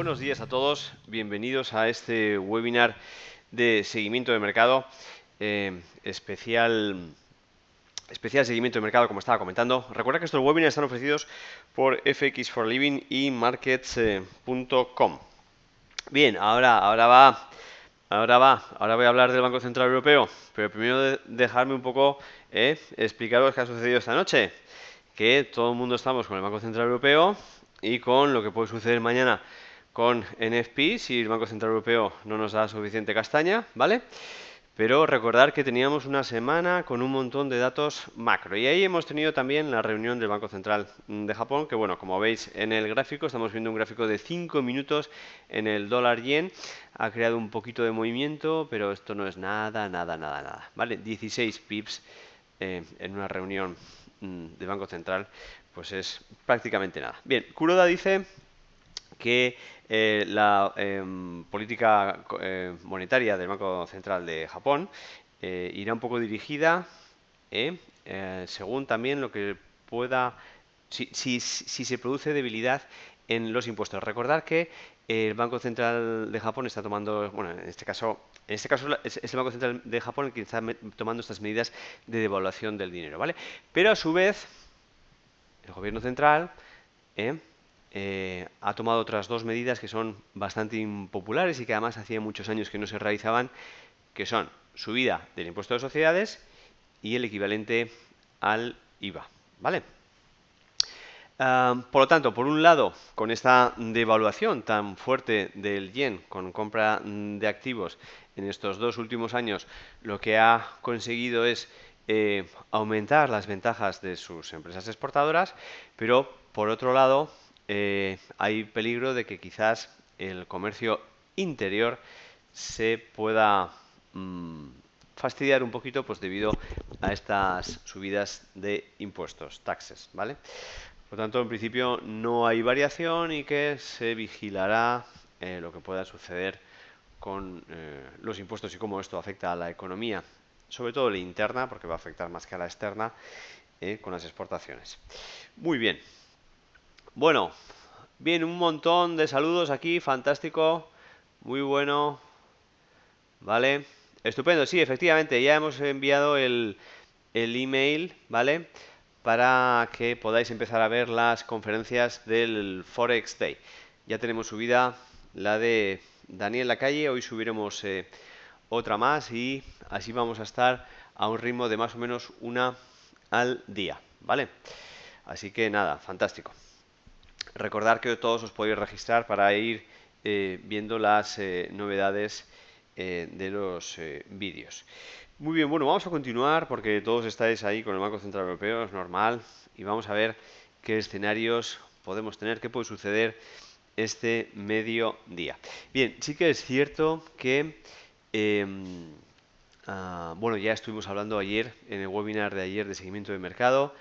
buenos días a todos. Bienvenidos a este webinar de seguimiento de mercado, especial seguimiento de mercado, como estaba comentando. Recuerda que estos webinars están ofrecidos por FX for Living y Markets.com. Bien, ahora voy a hablar del Banco Central Europeo, pero primero dejarme un poco explicaros qué ha sucedido esta noche. Que todo el mundo estamos con el Banco Central Europeo y con lo que puede suceder mañana con NFP si el Banco Central Europeo no nos da suficiente castaña, ¿vale? Pero recordar que teníamos una semana con un montón de datos macro. Y ahí hemos tenido también la reunión del Banco Central de Japón, que bueno, como veis en el gráfico, estamos viendo un gráfico de 5 minutos en el dólar yen. Ha creado un poquito de movimiento, pero esto no es nada, ¿vale? 16 pips en una reunión del Banco Central, pues es prácticamente nada. Bien, Kuroda dice que la política monetaria del Banco Central de Japón irá un poco dirigida según también lo que pueda, si se produce debilidad en los impuestos. Recordar que el Banco Central de Japón está tomando, bueno, en este caso es el Banco Central de Japón el que está tomando estas medidas de devaluación del dinero, ¿vale? Pero a su vez, el gobierno central ha tomado otras dos medidas que son bastante impopulares y que además hacía muchos años que no se realizaban, que son subida del impuesto de sociedades y el equivalente al IVA, ¿vale? Por lo tanto, por un lado, con esta devaluación tan fuerte del yen, con compra de activos en estos dos últimos años, lo que ha conseguido es aumentar las ventajas de sus empresas exportadoras, pero por otro lado, hay peligro de que quizás el comercio interior se pueda fastidiar un poquito, pues debido a estas subidas de impuestos, taxes, ¿vale? Por lo tanto, en principio no hay variación y que se vigilará lo que pueda suceder con los impuestos y cómo esto afecta a la economía, sobre todo la interna, porque va a afectar más que a la externa, con las exportaciones. Muy bien. Bueno, bien, un montón de saludos aquí, fantástico, muy bueno, ¿vale? Estupendo, sí, efectivamente, ya hemos enviado el email, ¿vale? Para que podáis empezar a ver las conferencias del Forex Day. Ya tenemos subida la de Daniel Lacalle, hoy subiremos otra más y así vamos a estar a un ritmo de más o menos una al día, ¿vale? Así que nada, fantástico. Recordar que todos os podéis registrar para ir viendo las novedades de los vídeos. Muy bien, bueno, vamos a continuar porque todos estáis ahí con el Banco Central Europeo, es normal, y vamos a ver qué escenarios podemos tener, qué puede suceder este mediodía. Bien, sí que es cierto que, bueno, ya estuvimos hablando ayer, en el webinar de ayer de seguimiento de mercado,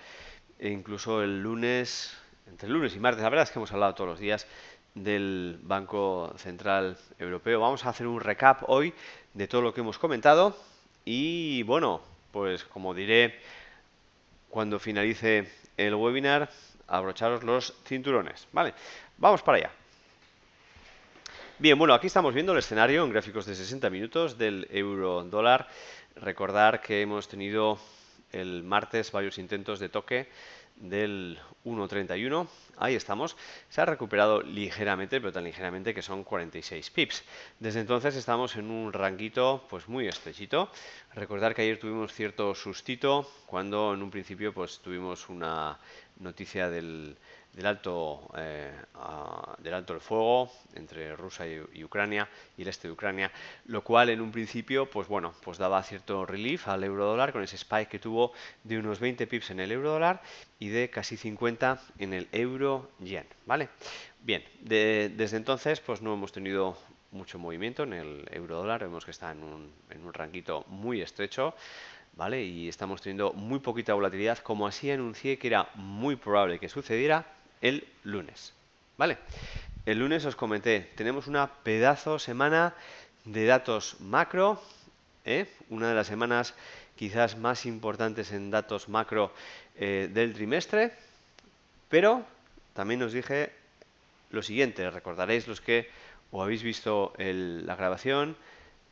e incluso el lunes, entre lunes y martes, la verdad es que hemos hablado todos los días del Banco Central Europeo. Vamos a hacer un recap hoy de todo lo que hemos comentado y bueno, pues como diré cuando finalice el webinar, abrocharos los cinturones. Vale, vamos para allá. Bien, bueno, aquí estamos viendo el escenario en gráficos de 60 minutos del euro dólar. Recordar que hemos tenido el martes varios intentos de toque del 1.31. Ahí estamos. Se ha recuperado ligeramente, pero tan ligeramente que son 46 pips. Desde entonces estamos en un ranguito pues muy estrechito. Recordar que ayer tuvimos cierto sustito cuando en un principio pues tuvimos una noticia del alto el fuego entre Rusia y Ucrania y el este de Ucrania, lo cual en un principio pues bueno, pues daba cierto relief al euro dólar con ese spike que tuvo de unos 20 pips en el euro dólar y de casi 50 en el euro yen, ¿vale? Bien, desde entonces pues no hemos tenido mucho movimiento en el euro dólar, vemos que está en un ranguito muy estrecho, ¿vale? Y estamos teniendo muy poquita volatilidad, como así anuncié que era muy probable que sucediera el lunes, ¿vale? El lunes os comenté, tenemos una pedazo semana de datos macro, una de las semanas quizás más importantes en datos macro del trimestre, pero también os dije lo siguiente, recordaréis los que o habéis visto la grabación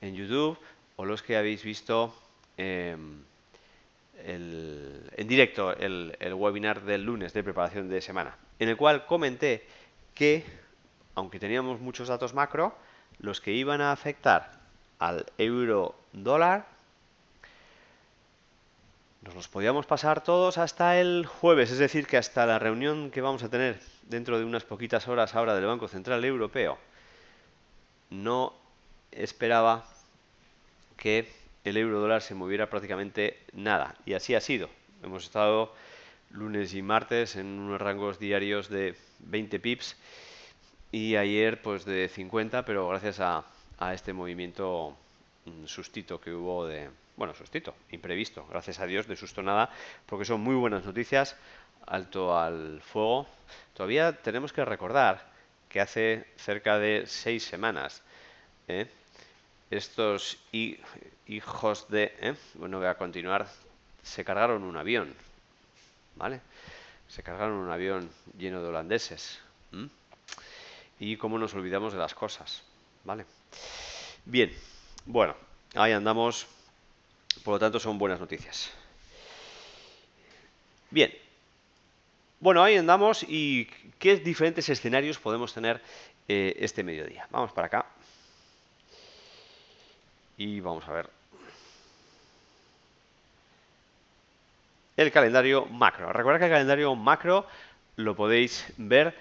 en YouTube o los que habéis visto en directo el webinar del lunes de preparación de semana, en el cual comenté que, aunque teníamos muchos datos macro, los que iban a afectar al euro dólar nos los podíamos pasar todos hasta el jueves, es decir, que hasta la reunión que vamos a tener dentro de unas poquitas horas ahora del Banco Central Europeo. No esperaba que el euro dólar se moviera prácticamente nada, y así ha sido. Hemos estado lunes y martes en unos rangos diarios de 20 pips y ayer pues de 50, pero gracias a este movimiento sustito que hubo bueno, sustito, imprevisto, gracias a Dios, de susto nada, porque son muy buenas noticias, alto al fuego. Todavía tenemos que recordar que hace cerca de 6 semanas, estos hijos de, bueno, voy a continuar, se cargaron un avión, ¿vale? Se cargaron un avión lleno de holandeses. Y cómo nos olvidamos de las cosas, ¿vale? Bien, bueno, ahí andamos, por lo tanto son buenas noticias. Bien, bueno, ahí andamos y qué diferentes escenarios podemos tener este mediodía. Vamos para acá y vamos a ver el calendario macro. Recuerda que el calendario macro lo podéis ver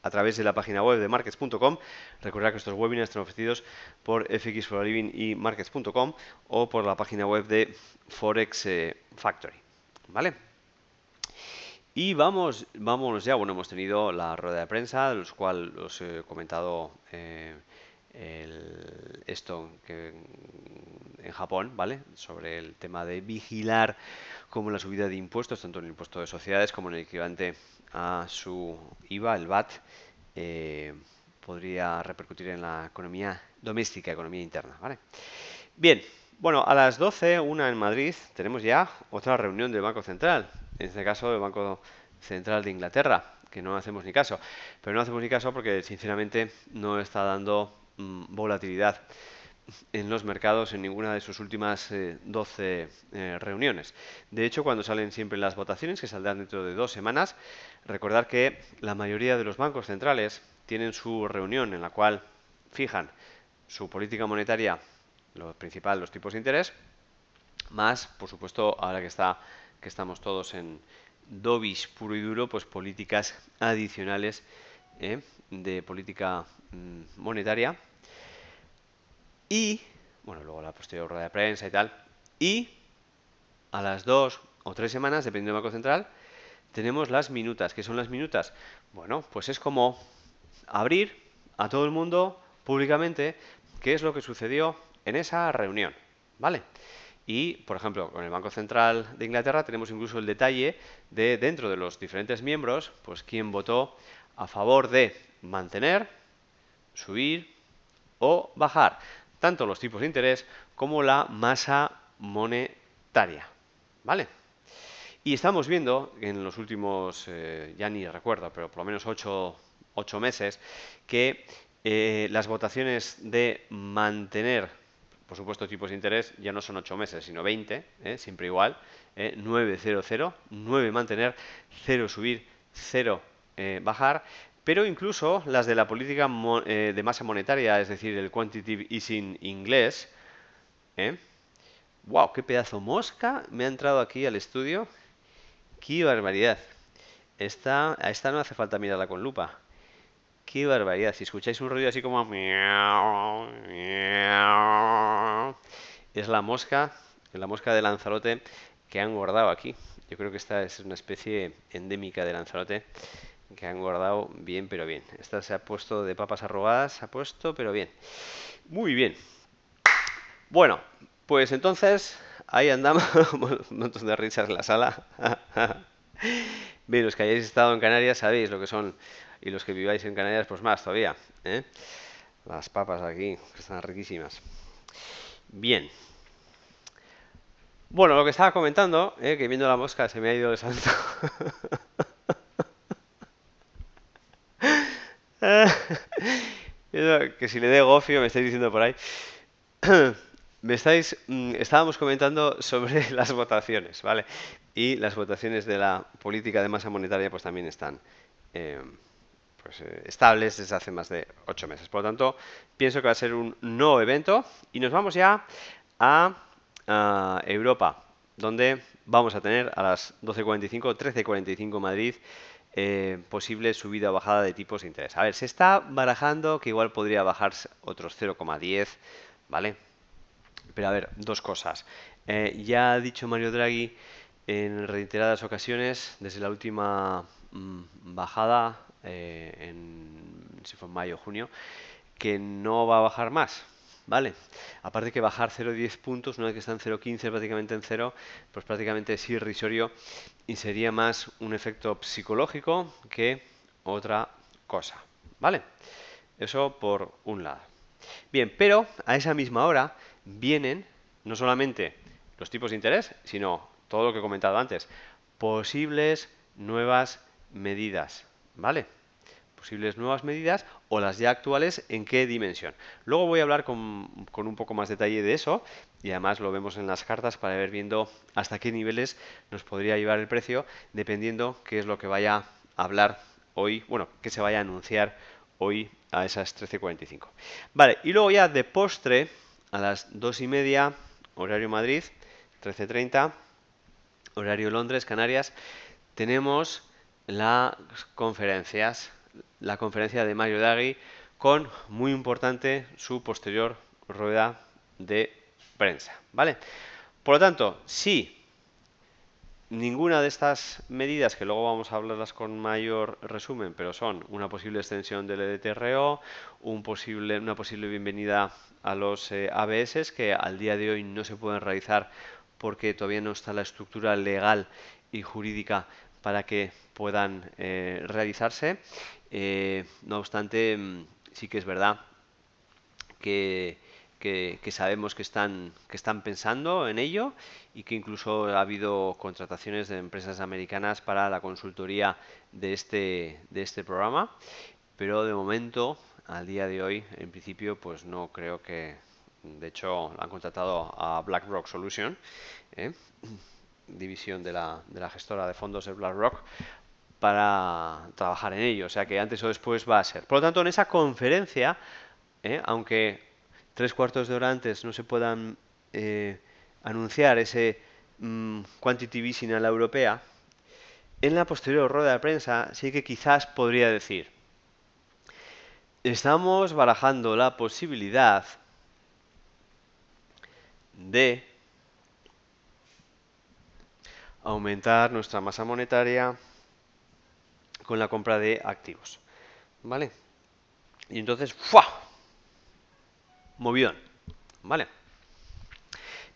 a través de la página web de markets.com. Recordad que estos webinars están ofrecidos por FX for a Living y markets.com o por la página web de Forex Factory, ¿vale? Y vámonos ya. Bueno, hemos tenido la rueda de prensa, de los cuales os he comentado esto que en Japón, ¿vale? Sobre el tema de vigilar cómo la subida de impuestos, tanto en el impuesto de sociedades como en el equivalente a su IVA, el VAT, podría repercutir en la economía doméstica, economía interna, ¿vale? Bien, bueno, a las 12, una en Madrid, tenemos ya otra reunión del Banco Central, en este caso del Banco Central de Inglaterra, que no hacemos ni caso, pero no hacemos ni caso porque sinceramente no está dando volatilidad en los mercados en ninguna de sus últimas 12 reuniones. De hecho, cuando salen siempre las votaciones, que saldrán dentro de 2 semanas, recordar que la mayoría de los bancos centrales tienen su reunión en la cual fijan su política monetaria, lo principal, los tipos de interés, más, por supuesto, ahora que estamos todos en dovish puro y duro, pues políticas adicionales de política monetaria. Y, bueno, luego la posterior rueda de prensa y tal. Y a las 2 o 3 semanas, dependiendo del Banco Central, tenemos las minutas. ¿Qué son las minutas? Bueno, pues es como abrir a todo el mundo públicamente qué es lo que sucedió en esa reunión, ¿vale? Y, por ejemplo, con el Banco Central de Inglaterra tenemos incluso el detalle de, dentro de los diferentes miembros, pues quién votó a favor de mantener, subir o bajar tanto los tipos de interés como la masa monetaria, ¿vale? Y estamos viendo en los últimos, ya ni recuerdo, pero por lo menos 8 meses, que las votaciones de mantener, por supuesto, tipos de interés ya no son 8 meses, sino 20, siempre igual, 9, 0, 0, 9 mantener, 0 subir, 0 bajar, pero incluso las de la política de masa monetaria, es decir, el quantitative easing inglés, ¡wow! ¡Qué pedazo mosca me ha entrado aquí al estudio! ¡Qué barbaridad! A esta no hace falta mirarla con lupa. ¡Qué barbaridad! Si escucháis un ruido así como... Es la mosca de Lanzarote que han guardado aquí. Yo creo que esta es una especie endémica de Lanzarote que han guardado bien, pero bien. Esta se ha puesto de papas arrugadas, se ha puesto, pero bien. Muy bien. Bueno, pues entonces, ahí andamos. Un montón de risas en la sala. Bien, los que hayáis estado en Canarias sabéis lo que son, y los que viváis en Canarias, pues más todavía, ¿eh? Las papas aquí, que están riquísimas. Bien. Bueno, lo que estaba comentando, que viendo la mosca se me ha ido el santo. Que si le dé gofio, me estáis diciendo por ahí. Estábamos comentando sobre las votaciones, ¿vale? Y las votaciones de la política de masa monetaria pues también están eh, estables desde hace más de 8 meses. Por lo tanto, pienso que va a ser un nuevo evento y nos vamos ya a Europa, donde vamos a tener a las 12:45, 13:45 Madrid, posible subida o bajada de tipos de interés. A ver, se está barajando que igual podría bajarse otros 0,10, ¿vale? Pero a ver, dos cosas. Ya ha dicho Mario Draghi en reiteradas ocasiones, desde la última bajada, si fue en mayo o junio, que no va a bajar más. ¿Vale? Aparte que bajar 0,10 puntos, una vez que está en 0,15 prácticamente en cero, pues prácticamente es irrisorio y sería más un efecto psicológico que otra cosa. ¿Vale? Eso por un lado. Bien, pero a esa misma hora vienen no solamente los tipos de interés, sino todo lo que he comentado antes, posibles nuevas medidas, ¿vale? Posibles nuevas medidas o las ya actuales, ¿en qué dimensión? Luego voy a hablar con un poco más detalle de eso y además lo vemos en las cartas para ver viendo hasta qué niveles nos podría llevar el precio, dependiendo qué es lo que vaya a hablar hoy, bueno, que se vaya a anunciar hoy a esas 13:45. Vale, y luego ya de postre, a las 2:30, horario Madrid, 13:30, horario Londres, Canarias, tenemos las conferencias, la conferencia de Mario Draghi con, muy importante, su posterior rueda de prensa, ¿vale? Por lo tanto, si ninguna de estas medidas, que luego vamos a hablarlas con mayor resumen, pero son una posible extensión del EDTRO, una posible bienvenida a los ABS, que al día de hoy no se pueden realizar porque todavía no está la estructura legal y jurídica para que puedan realizarse. No obstante, sí que es verdad que, que sabemos que están pensando en ello y que incluso ha habido contrataciones de empresas americanas para la consultoría de este programa, pero de momento, al día de hoy, en principio, pues no creo que... De hecho, han contratado a BlackRock Solution, ¿eh? División de la gestora de fondos de BlackRock, para trabajar en ello. O sea que antes o después va a ser. Por lo tanto, en esa conferencia, aunque 3/4 de hora antes no se puedan anunciar ese quantity easing a la europea, en la posterior rueda de prensa sí que quizás podría decir, estamos barajando la posibilidad de aumentar nuestra masa monetaria con la compra de activos, ¿vale? Y entonces, ¡fua! Movidón, ¿vale?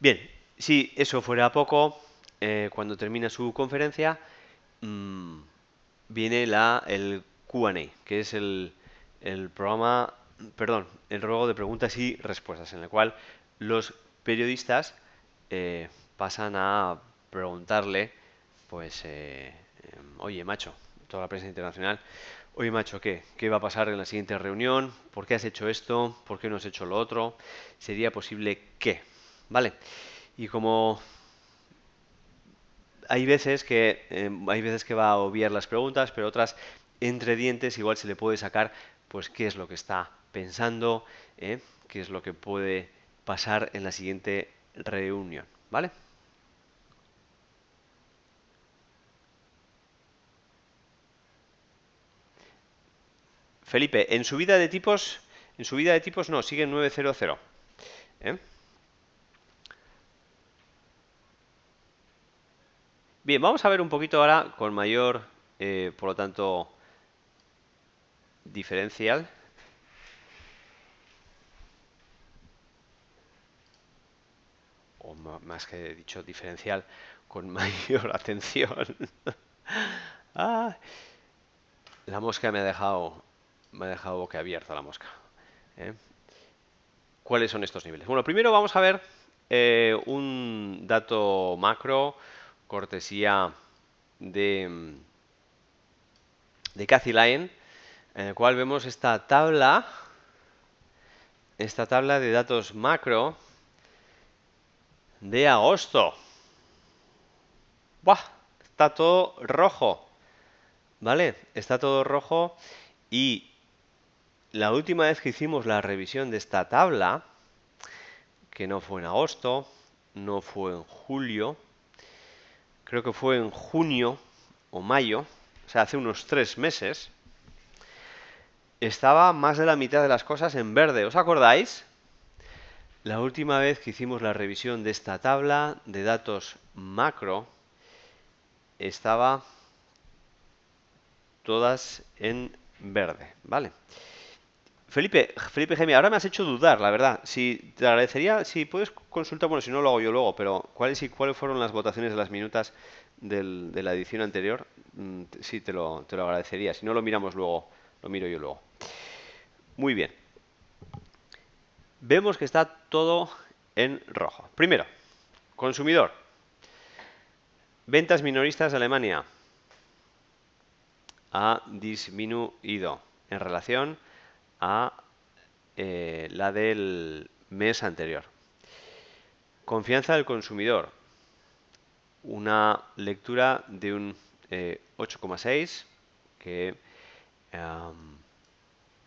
Bien, si eso fuera poco, cuando termina su conferencia, viene el Q&A, que es el programa, perdón, el ruego de preguntas y respuestas, en el cual los periodistas pasan a preguntarle, pues, oye, macho, toda la prensa internacional, oye, macho, ¿qué va a pasar en la siguiente reunión? ¿Por qué has hecho esto? ¿Por qué no has hecho lo otro? ¿Sería posible que? ¿Vale? Y como hay veces que va a obviar las preguntas, pero otras entre dientes igual se le puede sacar pues qué es lo que está pensando, qué es lo que puede pasar en la siguiente reunión, ¿vale? Felipe, en subida de tipos no, sigue en 900, ¿eh? Bien, vamos a ver un poquito ahora con mayor, por lo tanto, diferencial. O más que dicho diferencial, con mayor atención. Ah, la mosca me ha dejado boquiabierta la mosca. ¿Eh? ¿Cuáles son estos niveles? Bueno, primero vamos a ver un dato macro, cortesía de, de Cathy Lyon, en el cual vemos esta tabla esta tabla de datos macro de agosto. ¡Buah! Está todo rojo, ¿vale? Está todo rojo y la última vez que hicimos la revisión de esta tabla, que no fue en agosto, no fue en julio, creo que fue en junio o mayo, o sea, hace unos 3 meses, estaba más de la mitad de las cosas en verde. ¿Os acordáis? La última vez que hicimos la revisión de esta tabla de datos macro, estaba todas en verde, ¿vale? Felipe Gemi, ahora me has hecho dudar, la verdad. Si te agradecería, si puedes consultar, bueno, si no lo hago yo luego, pero ¿cuáles fueron las votaciones de las minutas de la edición anterior? Sí, te lo agradecería. Si no lo miramos luego, lo miro yo luego. Muy bien. Vemos que está todo en rojo. Primero, consumidor. Ventas minoristas de Alemania ha disminuido en relación a la del mes anterior. Confianza del consumidor. Una lectura de un 8,6 que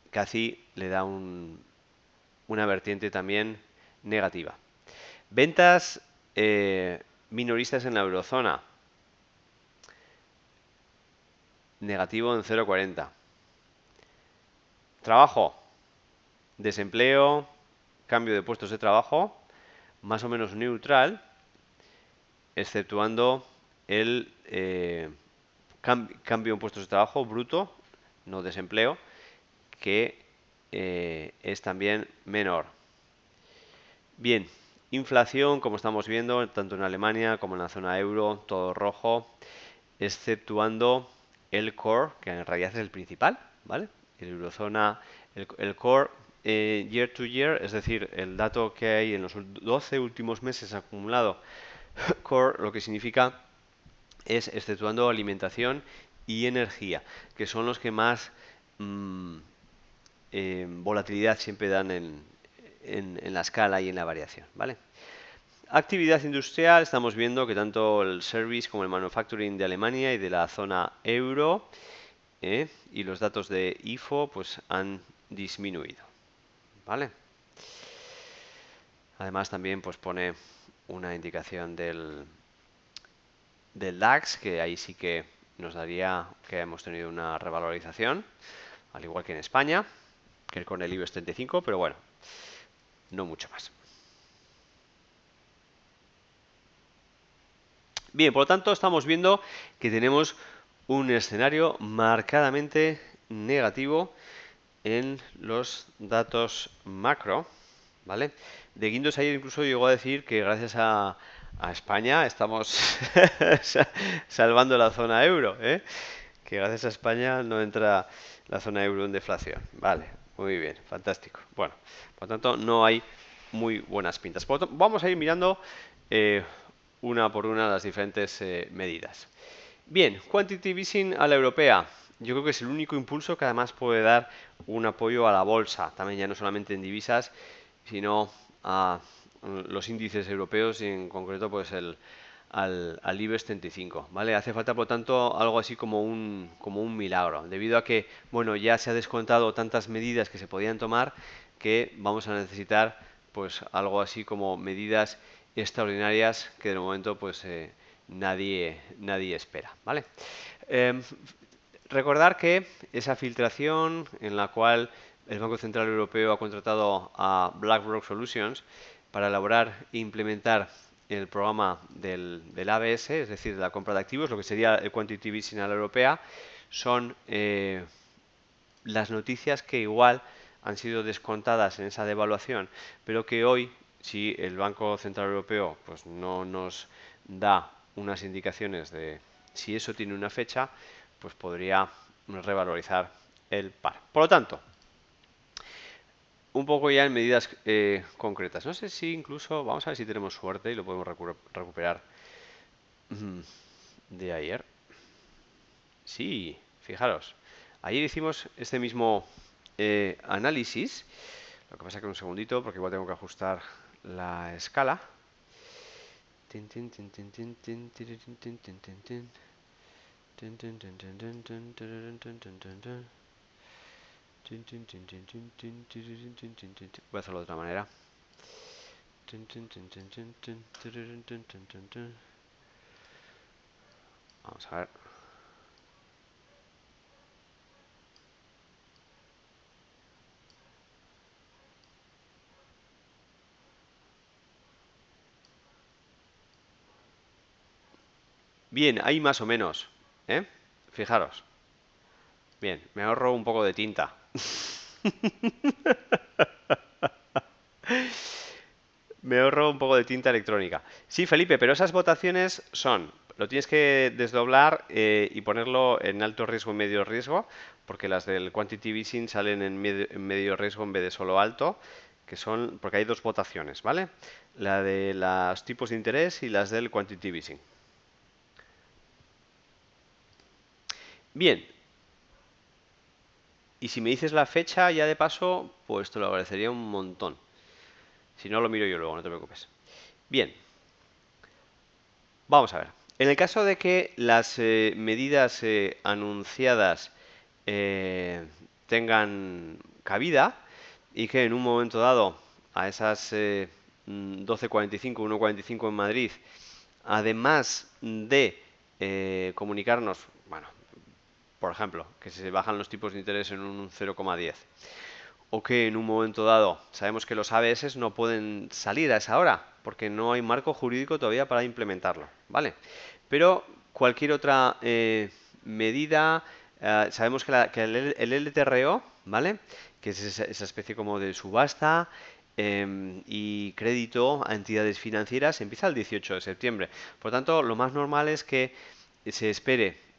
casi le da una vertiente también negativa. Ventas minoristas en la eurozona. Negativo en 0,40. Trabajo. Desempleo, cambio de puestos de trabajo, más o menos neutral, exceptuando el cambio en puestos de trabajo bruto, no desempleo, que es también menor. Bien, inflación, como estamos viendo, tanto en Alemania como en la zona euro, todo rojo, exceptuando el core, que en realidad es el principal, ¿vale? El eurozona, el core year to year, es decir, el dato que hay en los 12 últimos meses acumulado, core lo que significa es exceptuando alimentación y energía, que son los que más volatilidad siempre dan en la escala y en la variación, ¿vale? Actividad industrial, estamos viendo que tanto el service como el manufacturing de Alemania y de la zona euro y los datos de IFO pues han disminuido, ¿vale? Además también pues pone una indicación del DAX, que ahí sí que nos daría que hemos tenido una revalorización, al igual que en España, que con el IBEX 35, pero bueno, no mucho más. Bien, por lo tanto estamos viendo que tenemos un escenario marcadamente negativo en los datos macro, ¿vale? De Guindos ayer incluso llegó a decir que gracias a España estamos salvando la zona euro, ¿eh? Que gracias a España no entra la zona euro en deflación. Vale, muy bien, fantástico. Bueno, por lo tanto no hay muy buenas pintas. Vamos a ir mirando una por una las diferentes medidas. Bien, Quantitative Easing a la europea. Yo creo que es el único impulso que además puede dar un apoyo a la bolsa, también ya no solamente en divisas, sino a los índices europeos y en concreto pues al IBEX 35, ¿vale? Hace falta, por lo tanto, algo así como un milagro, debido a que, bueno, ya se ha descontado tantas medidas que se podían tomar que vamos a necesitar pues algo así como medidas extraordinarias que de momento pues nadie espera, ¿vale? Em, Recordar que esa filtración en la cual el Banco Central Europeo ha contratado a BlackRock Solutions para elaborar e implementar el programa del ABS, es decir, de la compra de activos, lo que sería el Quantitative Easing a la europea, son las noticias que igual han sido descontadas en esa devaluación, pero que hoy, si el Banco Central Europeo pues no nos da unas indicaciones de si eso tiene una fecha, pues podría revalorizar el par. Por lo tanto, un poco ya en medidas concretas. No sé si incluso, vamos a ver si tenemos suerte y lo podemos recuperar de ayer. Sí, fijaros. Ayer hicimos este mismo análisis. Lo que pasa es que un segundito, porque igual tengo que ajustar la escala. Tin, tin, tin, tin, tin, tin, tin, tin, tin, tin, tin, tin. Tin, tin, tin, tin, tin, tin, tin, tin, tin, tin, tin. Tin, tin, tin, tin, tin, tin, tin, tin, tin, tin. Voy a hacerlo de otra manera. Tin, tin, tin, tin, tin, tin, tin, tin, tin, tin, tin. Vamos a ver. Bien, ahí más o menos, ¿eh? Fijaros. Bien, me ahorro un poco de tinta. Me ahorro un poco de tinta electrónica. Sí, Felipe, pero esas votaciones son, lo tienes que desdoblar y ponerlo en alto riesgo y medio riesgo, porque las del Quantity Easing salen en medio riesgo en vez de solo alto, que son, porque hay dos votaciones, ¿vale? La de los tipos de interés y las del Quantity Easing. Bien, y si me dices la fecha ya de paso, pues te lo agradecería un montón. Si no, lo miro yo luego, no te preocupes. Bien, vamos a ver. En el caso de que las medidas anunciadas eh, tengan cabida y que en un momento dado a esas 12:45, 1:45 en Madrid, además de comunicarnos, bueno, por ejemplo, que se bajan los tipos de interés en un 0,10 o que en un momento dado sabemos que los ABS no pueden salir a esa hora porque no hay marco jurídico todavía para implementarlo, ¿vale? Pero cualquier otra medida, sabemos que el LTRO, ¿vale? Que es esa especie como de subasta y crédito a entidades financieras, empieza el 18 de septiembre. Por tanto, lo más normal es que se espere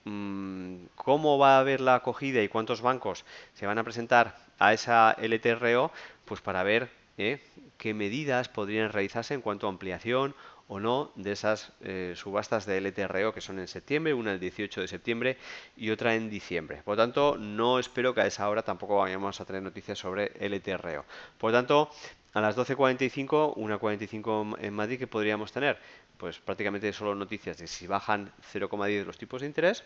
cómo va a haber la acogida y cuántos bancos se van a presentar a esa LTRO, pues para ver qué medidas podrían realizarse en cuanto a ampliación o no de esas subastas de LTRO que son en septiembre, una el 18 de septiembre y otra en diciembre. Por lo tanto, no espero que a esa hora tampoco vayamos a tener noticias sobre LTRO. Por lo tanto, a las 12:45, 1:45 en Madrid, ¿qué podríamos tener? Pues prácticamente solo noticias de si bajan 0,10 los tipos de interés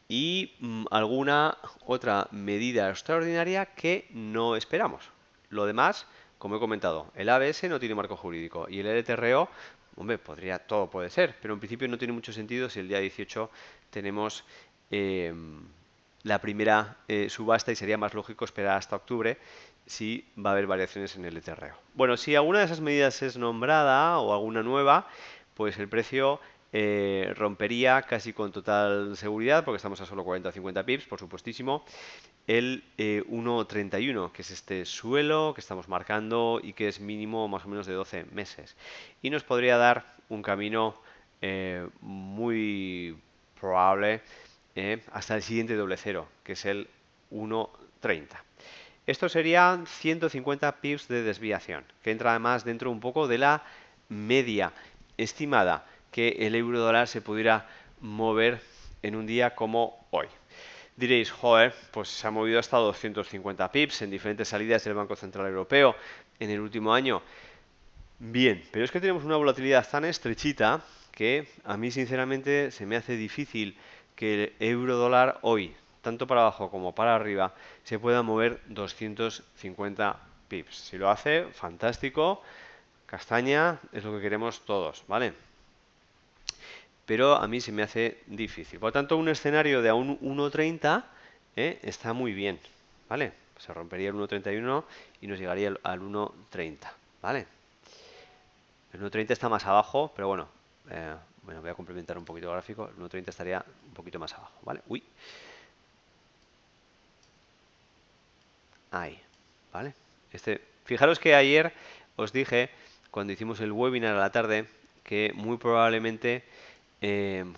y alguna otra medida extraordinaria que no esperamos. Lo demás, como he comentado, el ABS no tiene marco jurídico y el LTRO, hombre, todo puede ser, pero en principio no tiene mucho sentido si el día 18 tenemos eh, la primera subasta y sería más lógico esperar hasta octubre si va a haber variaciones en el LTRO. Bueno, si alguna de esas medidas es nombrada o alguna nueva, pues el precio rompería casi con total seguridad, porque estamos a solo 40 o 50 pips, por supuestísimo, el 1,31, que es este suelo que estamos marcando y que es mínimo más o menos de 12 meses. Y nos podría dar un camino muy probable hasta el siguiente doble cero, que es el 1,30. Esto serían 150 pips de desviación, que entra además dentro un poco de la media estimada que el euro dólar se pudiera mover en un día como hoy. Diréis, joder, pues se ha movido hasta 250 pips en diferentes salidas del Banco Central Europeo en el último año. Bien, pero es que tenemos una volatilidad tan estrechita que a mí sinceramente se me hace difícil que el euro dólar hoy, tanto para abajo como para arriba, se pueda mover 250 pips. Si lo hace, fantástico, castaña, es lo que queremos todos, ¿vale? Pero a mí se me hace difícil. Por lo tanto, un escenario de a un 1,30 está muy bien, ¿vale? Se rompería el 1,31 y nos llegaría al 1,30, ¿vale? El 1,30 está más abajo, pero bueno, bueno, voy a complementar un poquito el gráfico. El 1,30 estaría un poquito más abajo, ¿vale? Uy, ahí, ¿vale? Fijaros que ayer os dije, cuando hicimos el webinar a la tarde, que muy probablemente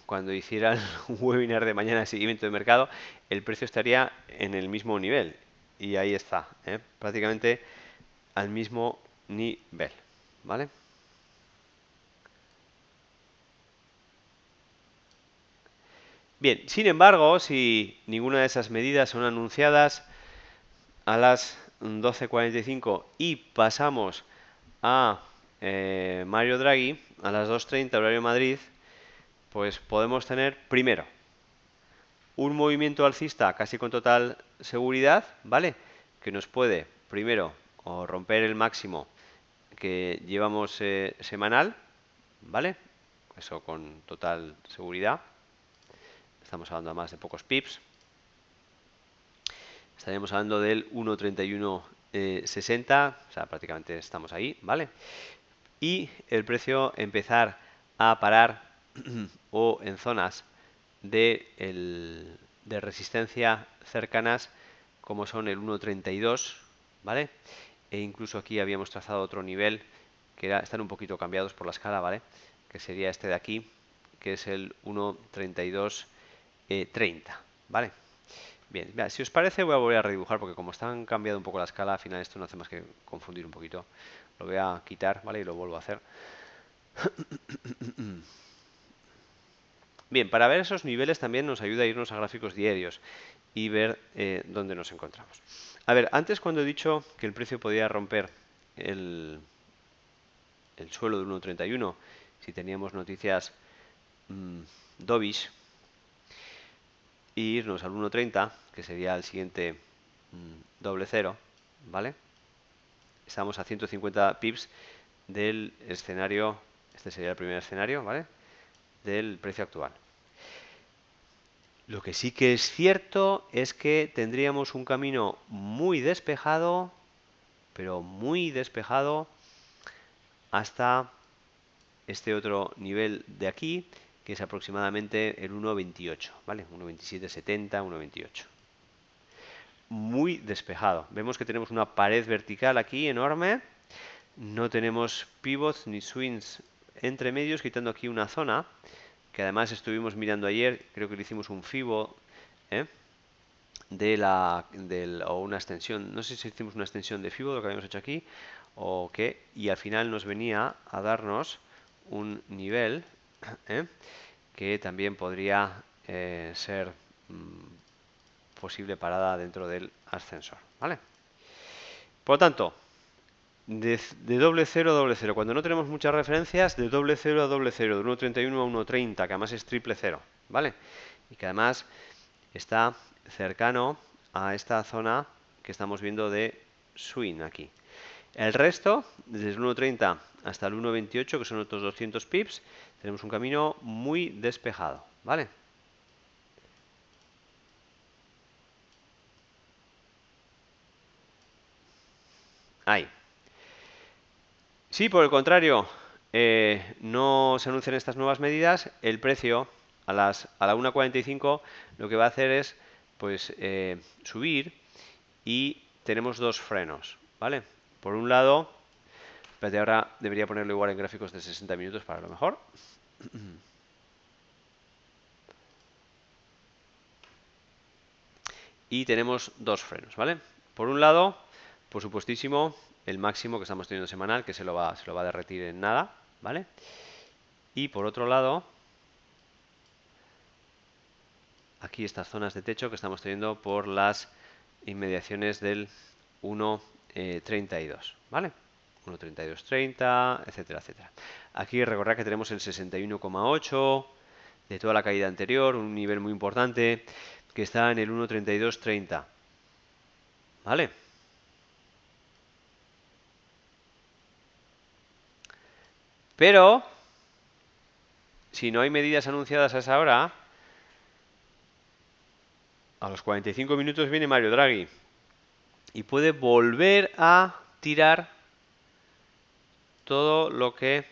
cuando hiciera el webinar de mañana de seguimiento de mercado, el precio estaría en el mismo nivel. Y ahí está, prácticamente al mismo nivel, ¿vale? Bien, sin embargo, si ninguna de esas medidas son anunciadas a las 12:45 y pasamos a Mario Draghi a las 2:30 horario Madrid, pues podemos tener primero un movimiento alcista casi con total seguridad, ¿vale? Que nos puede primero o romper el máximo que llevamos semanal, ¿vale? Eso con total seguridad. Estamos hablando más de pocos pips. Estaríamos hablando del 1.3160, o sea, prácticamente estamos ahí, ¿vale? Y el precio empezar a parar o en zonas de resistencia cercanas como son el 1.32, ¿vale? E incluso aquí habíamos trazado otro nivel que están un poquito cambiados por la escala, ¿vale? Que sería este de aquí, que es el 1.3230, ¿vale? Bien, mira, si os parece voy a volver a redibujar porque como están cambiando un poco la escala, al final esto no hace más que confundir un poquito. Lo voy a quitar, ¿vale? Y lo vuelvo a hacer. Bien, para ver esos niveles también nos ayuda a irnos a gráficos diarios y ver dónde nos encontramos. A ver, antes cuando he dicho que el precio podía romper el suelo de 1.31, si teníamos noticias dovish, e irnos al 1.30, que sería el siguiente doble cero, ¿vale? Estamos a 150 pips del escenario, este sería el primer escenario, ¿vale? Del precio actual. Lo que sí que es cierto es que tendríamos un camino muy despejado, pero muy despejado, hasta este otro nivel de aquí, que es aproximadamente el 1.28, ¿vale? 1.2770, 1.28. Muy despejado. Vemos que tenemos una pared vertical aquí enorme. No tenemos pivots ni swings entre medios, quitando aquí una zona que además estuvimos mirando ayer. Creo que le hicimos un fibo o una extensión. No sé si hicimos una extensión de fibo, lo que habíamos hecho aquí, o qué. Y al final nos venía a darnos un nivel que también podría ser posible parada dentro del ascensor, ¿vale? Por lo tanto, de doble cero a doble cero, cuando no tenemos muchas referencias, de doble cero a doble cero, de 1.31 a 1.30, que además es triple cero, ¿vale? Y que además está cercano a esta zona que estamos viendo de swing aquí. El resto, desde el 1.30 hasta el 1.28, que son otros 200 pips, tenemos un camino muy despejado, ¿vale? Ahí. Si por el contrario no se anuncian estas nuevas medidas, el precio a la 1.45 lo que va a hacer es pues subir y tenemos dos frenos, ¿vale? Por un lado, espérate, ahora debería ponerlo igual en gráficos de 60 minutos para lo mejor. Y tenemos dos frenos, ¿vale? Por un lado, por supuestísimo, el máximo que estamos teniendo semanal, que se lo va a derretir en nada, ¿vale? Y por otro lado, aquí estas zonas de techo que estamos teniendo por las inmediaciones del 1.32, ¿vale? 1.3230, etcétera, etcétera. Aquí recordad que tenemos el 61,8 de toda la caída anterior, un nivel muy importante que está en el 1.3230, ¿vale? Pero, si no hay medidas anunciadas a esa hora, a los 45 minutos viene Mario Draghi y puede volver a tirar todo lo que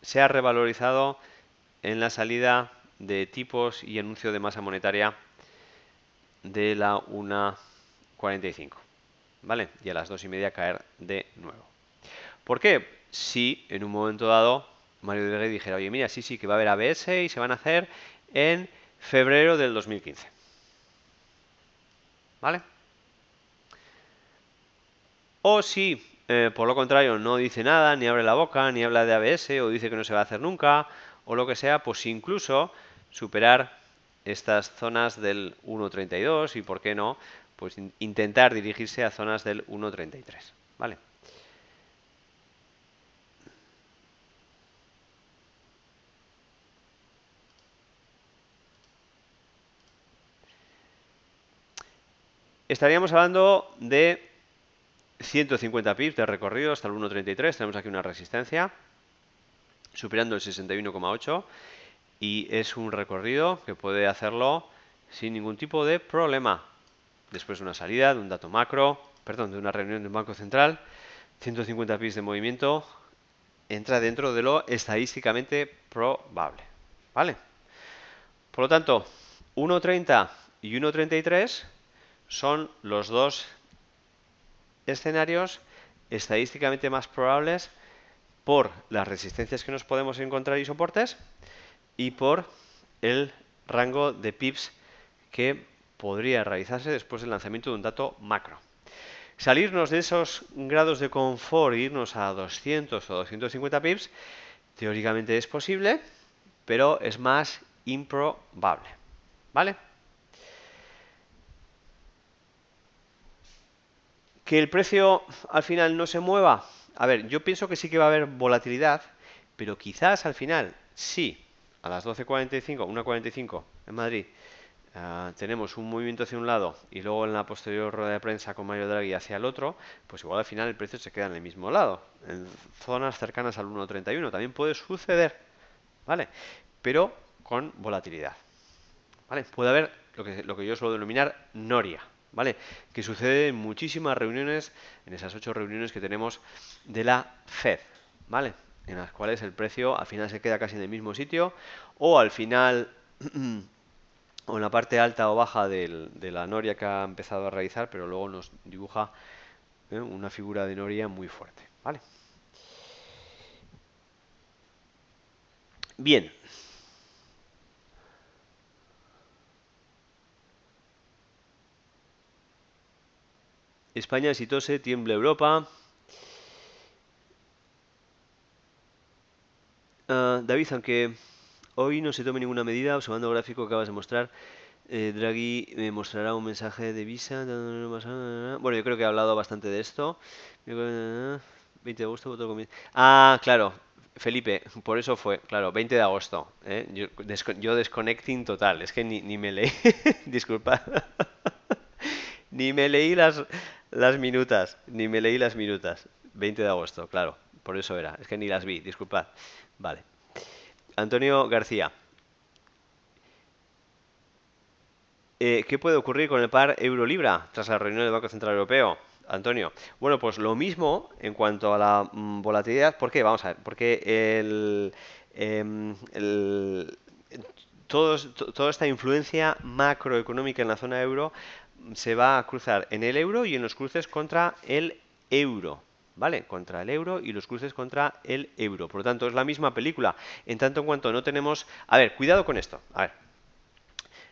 se ha revalorizado en la salida de tipos y anuncio de masa monetaria de la 1.45, ¿vale? Y a las 2:30 caer de nuevo. ¿Por qué? Si en un momento dado Mario Draghi dijera, oye, mira, sí, que va a haber ABS y se van a hacer en febrero del 2015. ¿Vale? O si, por lo contrario, no dice nada, ni abre la boca, ni habla de ABS, o dice que no se va a hacer nunca, o lo que sea, pues incluso superar estas zonas del 1.32 y, por qué no, pues intentar dirigirse a zonas del 1,33, ¿vale? Estaríamos hablando de 150 pips de recorrido hasta el 1,33. Tenemos aquí una resistencia superando el 61,8 y es un recorrido que puede hacerlo sin ningún tipo de problema. Después de una salida, de un dato macro, perdón, de una reunión de un banco central, 150 pips de movimiento entra dentro de lo estadísticamente probable, ¿vale? Por lo tanto, 1,30 y 1,33 son los dos escenarios estadísticamente más probables por las resistencias que nos podemos encontrar y soportes y por el rango de pips que podría realizarse después del lanzamiento de un dato macro. Salirnos de esos grados de confort e irnos a 200 o 250 pips teóricamente es posible, pero es más improbable, ¿vale? Que el precio al final no se mueva. A ver, yo pienso que sí que va a haber volatilidad, pero quizás al final, sí, a las 12:45, 1:45 en Madrid, tenemos un movimiento hacia un lado y luego en la posterior rueda de prensa con Mario Draghi hacia el otro, pues igual al final el precio se queda en el mismo lado, en zonas cercanas al 1,31. También puede suceder, ¿vale? Pero con volatilidad, ¿vale? Puede haber lo que yo suelo denominar noria, ¿vale? Que sucede en muchísimas reuniones, en esas 8 reuniones que tenemos de la Fed, ¿vale? En las cuales el precio al final se queda casi en el mismo sitio o al final o en la parte alta o baja de la noria que ha empezado a realizar, pero luego nos dibuja una figura de noria muy fuerte, ¿vale? Bien. España si tose, tiembla Europa. David, aunque hoy no se tome ninguna medida, observando el gráfico que acabas de mostrar, Draghi me mostrará un mensaje de Visa. Bueno, yo creo que he hablado bastante de esto. 20 de agosto, voto Ah, claro, Felipe, por eso fue, claro, 20 de agosto. Yo desconnecting total, es que ni me leí, disculpa, ni me leí las minutas, ni me leí las minutas. 20 de agosto, claro, por eso era, es que ni las vi, disculpad. Vale. Antonio García. ¿Qué puede ocurrir con el par euro-libra tras la reunión del Banco Central Europeo? Antonio. Bueno, pues lo mismo en cuanto a la volatilidad. ¿Por qué? Vamos a ver. Porque toda esta influencia macroeconómica en la zona euro se va a cruzar en el euro y en los cruces contra el euro. ¿Vale? Contra el euro y los cruces contra el euro. Por lo tanto, es la misma película. En tanto en cuanto no tenemos... A ver, cuidado con esto. A ver,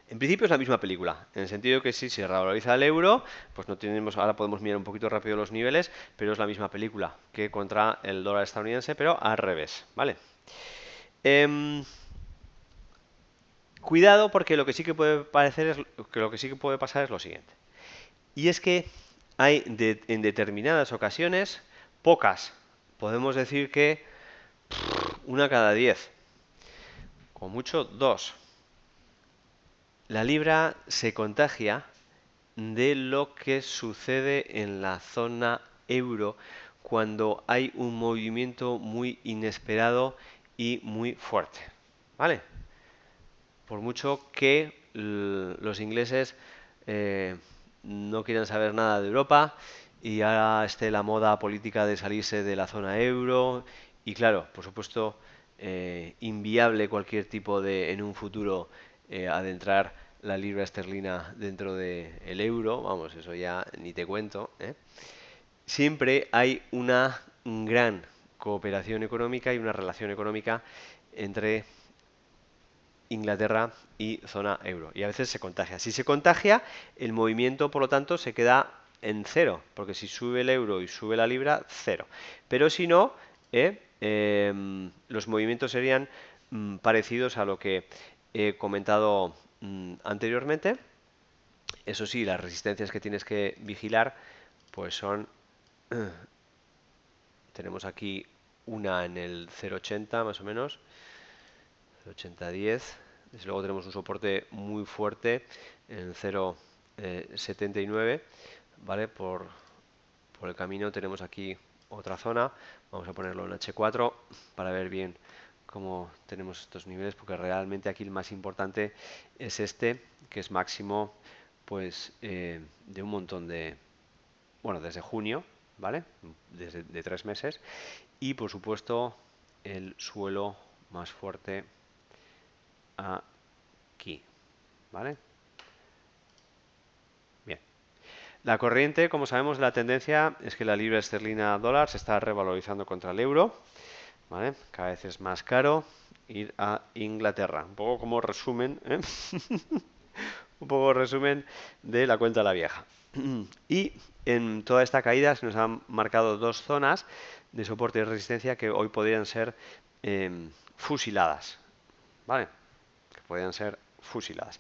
en principio es la misma película, en el sentido que si se revaloriza el euro, pues no tenemos, ahora podemos mirar un poquito rápido los niveles, pero es la misma película que contra el dólar estadounidense, pero al revés, ¿vale? Cuidado porque lo que sí que puede parecer es que lo que sí que puede pasar es lo siguiente. Y es que hay en determinadas ocasiones, pocas, podemos decir que una cada 10, o mucho dos, la libra se contagia de lo que sucede en la zona euro cuando hay un movimiento muy inesperado y muy fuerte, ¿vale? Por mucho que los ingleses no quieran saber nada de Europa y ahora esté la moda política de salirse de la zona euro y claro, por supuesto, inviable cualquier tipo de, en un futuro, adentrar la libra esterlina dentro del euro, vamos, eso ya ni te cuento, ¿eh? Siempre hay una gran cooperación económica y una relación económica entre Inglaterra y zona euro. Y a veces se contagia. Si se contagia, el movimiento, por lo tanto, se queda en cero. Porque si sube el euro y sube la libra, cero. Pero si no, los movimientos serían parecidos a lo que he comentado anteriormente. Eso sí, las resistencias que tienes que vigilar, pues son, tenemos aquí una en el 0,80 más o menos, 0,8010. Desde luego tenemos un soporte muy fuerte en el 0,79, ¿vale? Por el camino tenemos aquí otra zona. Vamos a ponerlo en H4 para ver bien cómo tenemos estos niveles, porque realmente aquí el más importante es este, que es máximo pues de un montón de, bueno, desde junio, ¿vale? Desde de 3 meses. Y por supuesto el suelo más fuerte aquí, ¿vale? Bien. La corriente, como sabemos, la tendencia es que la libra esterlina dólar se está revalorizando contra el euro, ¿vale? Cada vez es más caro ir a Inglaterra. Un poco como resumen, ¿eh? Un poco resumen de la cuenta de la vieja. Y en toda esta caída se nos han marcado dos zonas de soporte y resistencia que hoy podrían ser fusiladas, ¿vale? Que podrían ser fusiladas.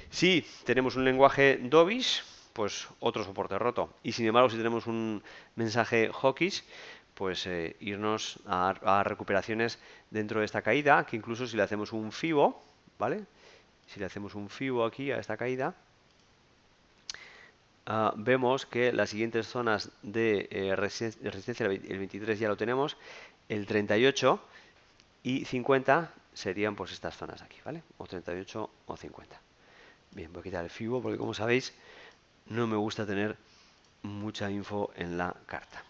Si tenemos un lenguaje dovish, pues otro soporte roto. Y sin embargo, si tenemos un mensaje hawkish, pues irnos a recuperaciones dentro de esta caída, que incluso si le hacemos un FIBO, ¿vale? Si le hacemos un FIBO aquí a esta caída, vemos que las siguientes zonas de resistencia, el 23 ya lo tenemos, el 38 y 50 serían pues estas zonas aquí, ¿vale? O 38 o 50. Bien, voy a quitar el FIBO porque como sabéis no me gusta tener mucha info en la carta.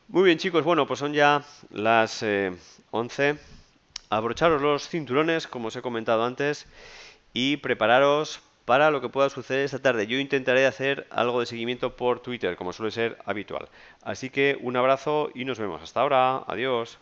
Muy bien chicos, bueno pues son ya las 11. Abrocharos los cinturones como os he comentado antes y prepararos para lo que pueda suceder esta tarde. Yo intentaré hacer algo de seguimiento por Twitter como suele ser habitual. Así que un abrazo y nos vemos. Hasta ahora. Adiós.